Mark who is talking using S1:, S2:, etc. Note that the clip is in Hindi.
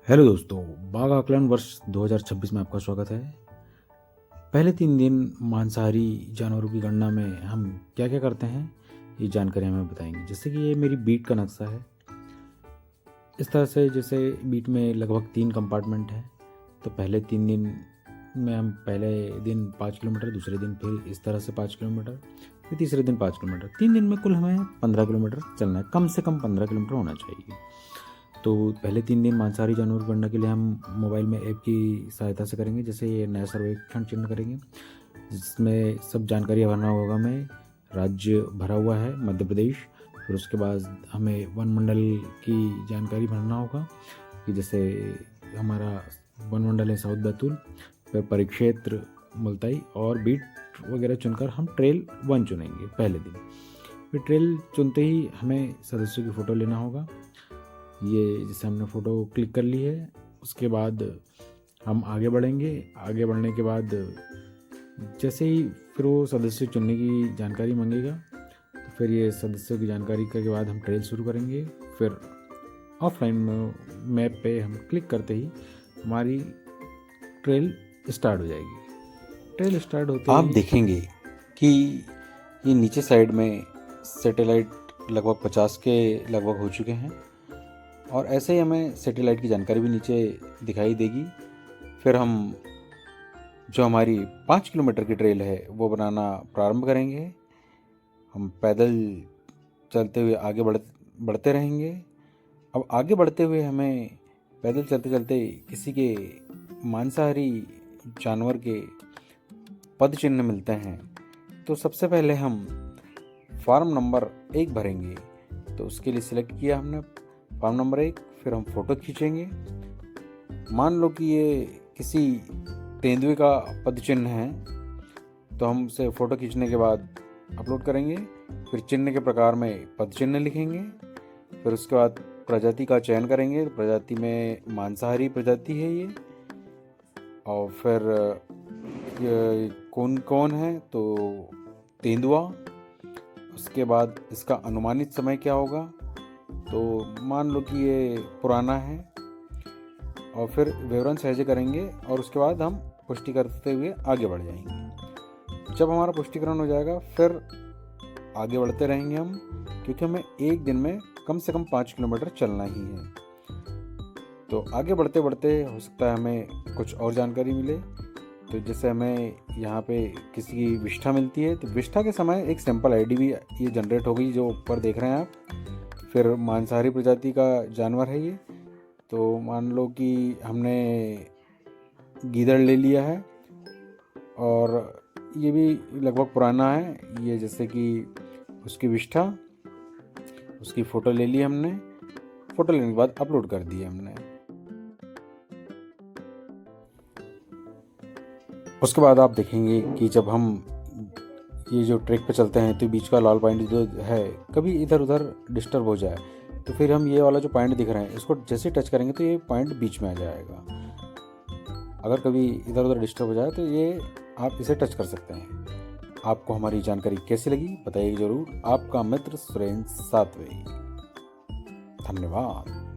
S1: हेलो दोस्तों, बाघ आकलन वर्ष 2026 में आपका स्वागत है। पहले 3 दिन मांसाहारी जानवरों की गणना में हम क्या क्या करते हैं, ये जानकारी हमें बताएंगे। जैसे कि ये मेरी बीट का नक्शा है। इस तरह से जैसे बीट में लगभग 3 कंपार्टमेंट है। तो पहले 3 दिन में हम पहले दिन 5 किलोमीटर, दूसरे दिन फिर इस तरह से 5 किलोमीटर, फिर तीसरे दिन 5 किलोमीटर। 3 दिन में कुल हमें 15 किलोमीटर चलना है, कम से कम 15 किलोमीटर होना चाहिए। तो पहले 3 दिन मांसाहारी जानवर गणना के लिए हम मोबाइल में ऐप की सहायता से करेंगे। जैसे ये नया सर्वेक्षण चिन्ह करेंगे, जिसमें सब जानकारी भरना होगा। हमें राज्य भरा हुआ है मध्य प्रदेश। फिर उसके बाद हमें वन मंडल की जानकारी भरना होगा कि जैसे हमारा वन मंडल है साउथ बैतूल, फिर परिक्षेत्र मुल्ताई और बीट वगैरह चुनकर हम ट्रेल 1 चुनेंगे पहले दिन। फिर ट्रेल चुनते ही हमें सदस्यों की फ़ोटो लेना होगा। ये जैसे हमने फ़ोटो क्लिक कर ली है, उसके बाद हम आगे बढ़ेंगे। आगे बढ़ने के बाद जैसे ही फिर वो सदस्य चुनने की जानकारी मांगेगा, तो फिर ये सदस्यों की जानकारी के बाद हम ट्रेल शुरू करेंगे। फिर ऑफलाइन मैप पे हम क्लिक करते ही हमारी ट्रेल स्टार्ट हो जाएगी। ट्रेल स्टार्ट होते
S2: आप
S1: ही
S2: देखेंगे कि ये नीचे साइड में सैटेलाइट लगभग 50 के लगभग हो चुके हैं, और ऐसे ही हमें सैटेलाइट की जानकारी भी नीचे दिखाई देगी। फिर हम जो हमारी 5 किलोमीटर की ट्रेल है वो बनाना प्रारंभ करेंगे। हम पैदल चलते हुए आगे बढ़ते रहेंगे। अब आगे बढ़ते हुए हमें पैदल चलते चलते किसी के मांसाहारी जानवर के पद चिन्ह मिलते हैं। तो सबसे पहले हम फॉर्म नंबर 1 भरेंगे। तो उसके लिए सिलेक्ट किया हमने फॉर्म नंबर 1। फिर हम फ़ोटो खींचेंगे। मान लो कि ये किसी तेंदुए का पद चिन्ह है, तो हम उसे फ़ोटो खींचने के बाद अपलोड करेंगे। फिर चिन्ह के प्रकार में पद चिन्ह लिखेंगे। फिर उसके बाद प्रजाति का चयन करेंगे। प्रजाति में मांसाहारी प्रजाति है ये। और फिर कौन कौन है, तो तेंदुआ। उसके बाद इसका अनुमानित समय क्या होगा, तो मान लो कि ये पुराना है। और फिर विवरण सहज करेंगे और उसके बाद हम पुष्टि करते हुए आगे बढ़ जाएंगे। जब हमारा पुष्टिकरण हो जाएगा फिर आगे बढ़ते रहेंगे हम, क्योंकि हमें एक दिन में कम से कम 5 किलोमीटर चलना ही है। तो आगे बढ़ते बढ़ते हो सकता है हमें कुछ और जानकारी मिले। तो जैसे हमें यहाँ पे किसी की विष्ठा मिलती है, तो विष्ठा के समय एक सैंपल आईडी भी ये जनरेट हो गई, जो ऊपर देख रहे हैं आप। फिर मांसाहारी प्रजाति का जानवर है ये। तो मान लो कि हमने गीदड़ ले लिया है, और ये भी लगभग पुराना है ये। जैसे कि उसकी विष्ठा, उसकी फ़ोटो ले ली हमने। फ़ोटो लेने के बाद अपलोड कर दी हमने। उसके बाद आप देखेंगे कि जब हम ये जो ट्रैक पे चलते हैं, तो बीच का लाल पॉइंट जो है कभी इधर उधर डिस्टर्ब हो जाए, तो फिर हम ये वाला जो पॉइंट दिख रहे हैं इसको जैसे टच करेंगे तो ये पॉइंट बीच में आ जाएगा। अगर कभी इधर उधर डिस्टर्ब हो जाए तो ये आप इसे टच कर सकते हैं। आपको हमारी जानकारी कैसी लगी बताइए ज़रूर। आपका मित्र सुरेंद्र सातवे। धन्यवाद।